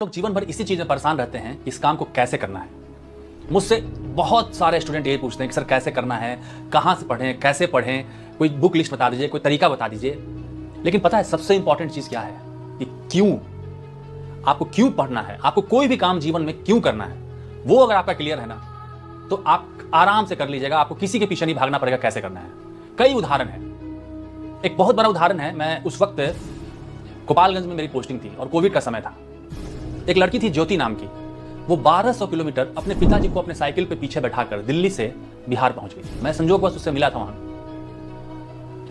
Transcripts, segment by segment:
लोग जीवन भर इसी चीज में परेशान रहते हैं कि इस काम को कैसे करना है। मुझसे बहुत सारे स्टूडेंट ये पूछते हैं कि सर कैसे करना है, कहाँ से पढ़ें, कैसे पढ़ें, कोई बुक लिस्ट बता दीजिए, कोई तरीका बता दीजिए। लेकिन पता है सबसे इंपॉर्टेंट चीज क्या है कि क्यों, आपको क्यों पढ़ना है, आपको कोई भी काम जीवन में क्यों करना है, वो अगर आपका क्लियर है ना तो आप आराम से कर लीजिएगा। आपको किसी के पीछे नहीं भागना पड़ेगा कैसे करना है। कई उदाहरण है। एक बहुत बड़ा उदाहरण है, मैं उस वक्त गोपालगंज में मेरी पोस्टिंग थी और कोविड का समय था। एक लड़की थी ज्योति नाम की, वो 1200 किलोमीटर अपने पिताजी को अपने साइकिल पे पीछे बैठाकर दिल्ली से बिहार पहुंच गई। मैं संजोगवश उससे मिला था वहां,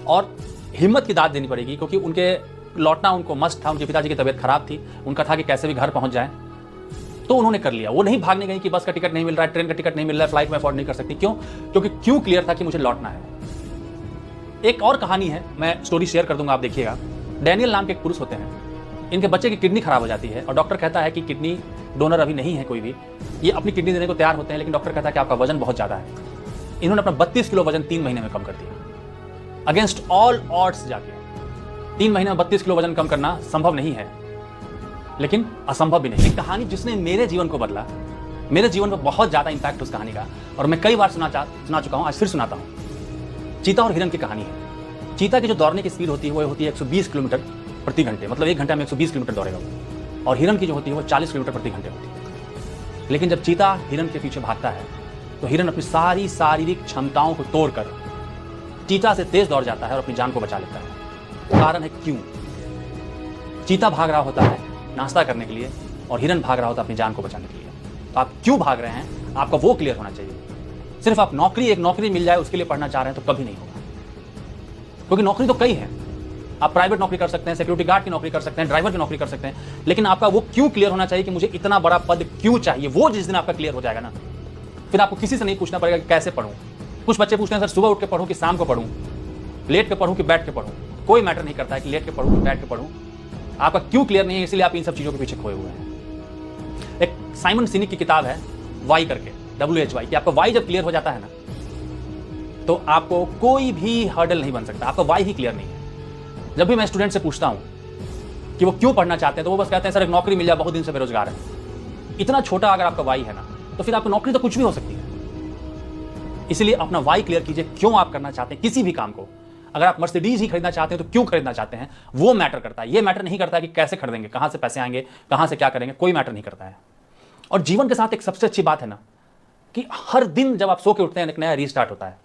और हिम्मत की दाद देनी पड़ेगी क्योंकि उनके लौटना उनको मस्ट था। उनके पिताजी की तबीयत खराब थी, उनका था कि कैसे भी घर पहुंच जाए, तो उन्होंने कर लिया। वो नहीं भागने गई कि बस का टिकट नहीं मिल रहा है, ट्रेन का टिकट नहीं मिल रहा है, फ्लाइट में अफोर्ड नहीं कर सकती। क्यों? क्योंकि क्यों क्लियर था कि मुझे लौटना है। एक और कहानी है, मैं स्टोरी शेयर कर दूंगा, आप देखिएगा। डैनियल नाम के एक पुरुष होते हैं, इनके बच्चे की किडनी खराब हो जाती है और डॉक्टर कहता है कि किडनी डोनर अभी नहीं है कोई भी। ये अपनी किडनी देने को तैयार होते हैं, लेकिन डॉक्टर कहता है कि आपका वजन बहुत ज्यादा है। इन्होंने अपना 32 किलो वजन 3 महीने में कम कर दिया, अगेंस्ट ऑल ऑड्स जाके। 3 महीने में 32 किलो वजन कम करना संभव नहीं है, लेकिन असंभव भी नहीं। एक कहानी जिसने मेरे जीवन को बदला, मेरे जीवन पर बहुत ज्यादा इंपैक्ट उस कहानी का, और मैं कई बार सुना चुका हूं, आज फिर सुनाता हूं। चीता और हिरन की कहानी है। चीता की जो दौड़ने की स्पीड होती है वो होती है 120 किलोमीटर प्रति घंटे, मतलब 1 घंटे में 120 किलोमीटर दौड़ेगा वो। और हिरन की जो होती है वो 40 किलोमीटर प्रति घंटे होती है। लेकिन जब चीता हिरन के पीछे भागता है तो हिरन अपनी सारी शारीरिक क्षमताओं को तोड़कर चीता से तेज दौड़ जाता है और अपनी जान को बचा लेता है। कारण है क्यों? चीता भाग रहा होता है नाश्ता करने के लिए और हिरन भाग रहा होता है अपनी जान को बचाने के लिए। तो आप क्यों भाग रहे हैं, आपका वो क्लियर होना चाहिए। सिर्फ आप एक नौकरी मिल जाए उसके लिए पढ़ना चाह रहे हैं तो कभी नहीं होगा, क्योंकि नौकरी तो कई है। आप प्राइवेट नौकरी कर सकते हैं, सिक्योरिटी गार्ड की नौकरी कर सकते हैं, ड्राइवर की नौकरी कर सकते हैं, लेकिन आपका वो क्यों क्लियर होना चाहिए कि मुझे इतना बड़ा पद क्यों चाहिए। वो जिस दिन आपका क्लियर हो जाएगा ना, फिर आपको किसी से नहीं पूछना पड़ेगा कि कैसे पढ़ूं। कुछ बच्चे पूछते हैं सर सुबह उठ के पढ़ूं कि शाम को पढ़ूं, लेट के पढ़ूं कि बैठ के पढ़ूं। कोई मैटर नहीं करता है कि लेट के पढ़ूं कि बैठ के पढ़ूं। आपका क्यों क्लियर नहीं है, इसलिए आप इन सब चीजों के पीछे खोए हुए हैं। एक साइमन सिनिक की किताब है वाई करके, WHY, कि आपका वाई जब क्लियर हो जाता है ना तो आपको कोई भी हर्डल नहीं बन सकता। आपका वाई ही क्लियर नहीं है। जब भी मैं स्टूडेंट से पूछता हूं कि वो क्यों पढ़ना चाहते हैं तो वो बस कहते हैं सर एक नौकरी मिल जाए, बहुत दिन से बेरोजगार है। इतना छोटा अगर आपका वाई है ना तो फिर आपकी नौकरी तो कुछ भी हो सकती है। इसलिए अपना वाई क्लियर कीजिए, क्यों आप करना चाहते हैं किसी भी काम को। अगर आप मर्सिडीज ही खरीदना चाहते हैं तो क्यों खरीदना चाहते हैं, वो मैटर करता है। ये मैटर नहीं करता है कि कैसे खरीदेंगे, कहां से पैसे आएंगे, कहां से क्या करेंगे, कोई मैटर नहीं करता है। और जीवन के साथ एक सबसे अच्छी बात है ना कि हर दिन जब आप सो के उठते हैं एक नया रीस्टार्ट होता है।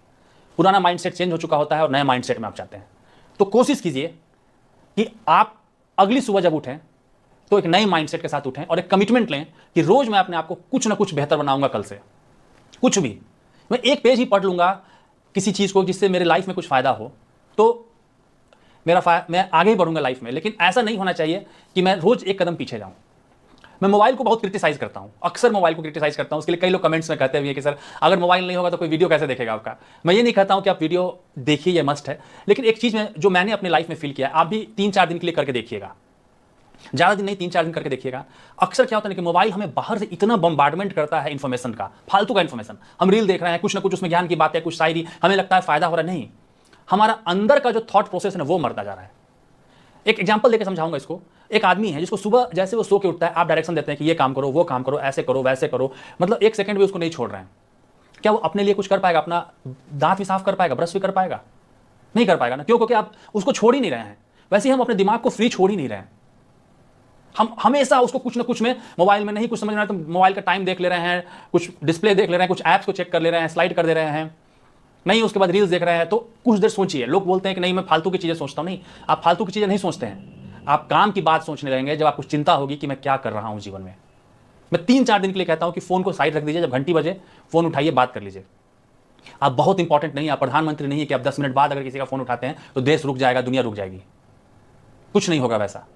पुराना माइंडसेट चेंज हो चुका होता है और नए माइंडसेट में आप चाहते हैं। तो कोशिश कीजिए कि आप अगली सुबह जब उठें तो एक नए माइंडसेट के साथ उठें और एक कमिटमेंट लें कि रोज मैं अपने आप को कुछ ना कुछ बेहतर बनाऊंगा। कल से कुछ भी, मैं एक पेज ही पढ़ लूंगा किसी चीज को जिससे मेरे लाइफ में कुछ फायदा हो, तो मैं आगे ही बढ़ूंगा लाइफ में। लेकिन ऐसा नहीं होना चाहिए कि मैं रोज एक कदम पीछे जाऊं। मैं मोबाइल को बहुत क्रिटिसाइज करता हूं, अक्सर मोबाइल को क्रिटिसाइज करता हूं। उसके लिए कई लोग कमेंट्स में कहते हुए कि सर अगर मोबाइल नहीं होगा तो कोई वीडियो कैसे देखेगा आपका। मैं ये नहीं कहता हूं कि आप वीडियो देखिए, ये मस्ट है, लेकिन एक चीज जो मैंने अपनी लाइफ में फील किया, आप भी 3-4 दिन के लिए करके देखिएगा। ज्यादा दिन नहीं, 3-4 दिन करके देखिएगा। अक्सर क्या होता है कि मोबाइल हमें बाहर से इतना बम्बार्डमेंट करता है इन्फॉर्मेशन का, फालतू का इन्फॉर्मेशन। हम रील देख रहे हैं, कुछ ना कुछ उसमें ज्ञान की बात है, कुछ शायरी, हमें लगता है फायदा हो रहा है। नहीं, हमारा अंदर का जो थॉट प्रोसेस है वो मरता जा रहा है। एक एग्जांपल देकर समझाऊंगा इसको। एक आदमी है जिसको सुबह जैसे वो सो के उठता है, आप डायरेक्शन देते हैं कि ये काम करो, वो काम करो, ऐसे करो, वैसे करो, मतलब 1 सेकंड भी उसको नहीं छोड़ रहे हैं। क्या वो अपने लिए कुछ कर पाएगा? अपना दांत भी साफ कर पाएगा, ब्रश भी कर पाएगा? नहीं कर पाएगा ना। क्यों? क्योंकि आप उसको छोड़ ही नहीं रहे हैं। वैसे ही हम अपने दिमाग को फ्री छोड़ ही नहीं रहे हैं। हम हमेशा उसको कुछ ना कुछ में, मोबाइल में नहीं कुछ समझ रहे हैं तो मोबाइल का टाइम देख ले रहे हैं, कुछ डिस्प्ले देख ले रहे हैं, कुछ ऐप्स को चेक कर ले रहे हैं, स्लाइड कर दे रहे हैं, नहीं उसके बाद रील्स देख रहे हैं। तो कुछ देर सोचिए। लोग बोलते हैं कि नहीं मैं फालतू की चीजें सोचता हूं। नहीं, आप फालतू की चीजें नहीं सोचते हैं, आप काम की बात सोचने लगेंगे जब आपको चिंता होगी कि मैं क्या कर रहा हूं जीवन में। मैं 3-4 दिन के लिए कहता हूं कि फोन को साइड रख दीजिए, जब घंटी बजे फोन उठाइए, बात कर लीजिए। आप बहुत इंपॉर्टेंट नहीं, आप प्रधानमंत्री नहीं है कि आप 10 मिनट बाद अगर किसी का फोन उठाते हैं तो देश रुक जाएगा, दुनिया रुक जाएगी। कुछ नहीं होगा वैसा।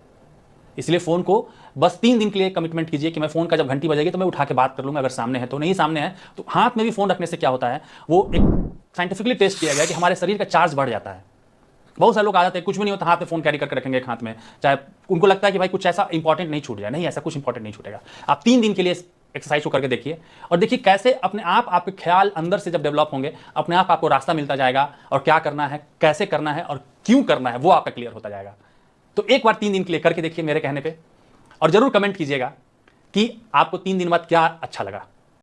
इसलिए फोन को बस 3 दिन के लिए कमिटमेंट कीजिए कि मैं फोन का जब घंटी बजेगी तो मैं उठा के बात कर लूंगा। अगर सामने है तो, नहीं सामने है तो हाथ में भी फोन रखने से क्या होता है, वो एक साइंटिफिकली टेस्ट किया गया कि हमारे शरीर का चार्ज बढ़ जाता है। बहुत सारे लोग आते हैं, कुछ भी नहीं होता, हाथ में फोन कैरी करके रखेंगे एक हाथ में, चाहे उनको लगता है कि भाई कुछ ऐसा इंपॉर्टेंट नहीं छूट जाए। नहीं, ऐसा कुछ इंपॉर्टेंट नहीं छूटेगा। आप 3 दिन के लिए एक्सरसाइज को करके देखिए और देखिए कैसे अपने आप आपके ख्याल अंदर से जब डेवलप होंगे, अपने आप आपको रास्ता मिलता जाएगा और क्या करना है, कैसे करना है और क्यों करना है वो आपका क्लियर होता जाएगा। तो एक बार 3 दिन के लिए करके देखिए मेरे कहने पे, और जरूर कमेंट कीजिएगा कि आपको 3 दिन बाद क्या अच्छा लगा।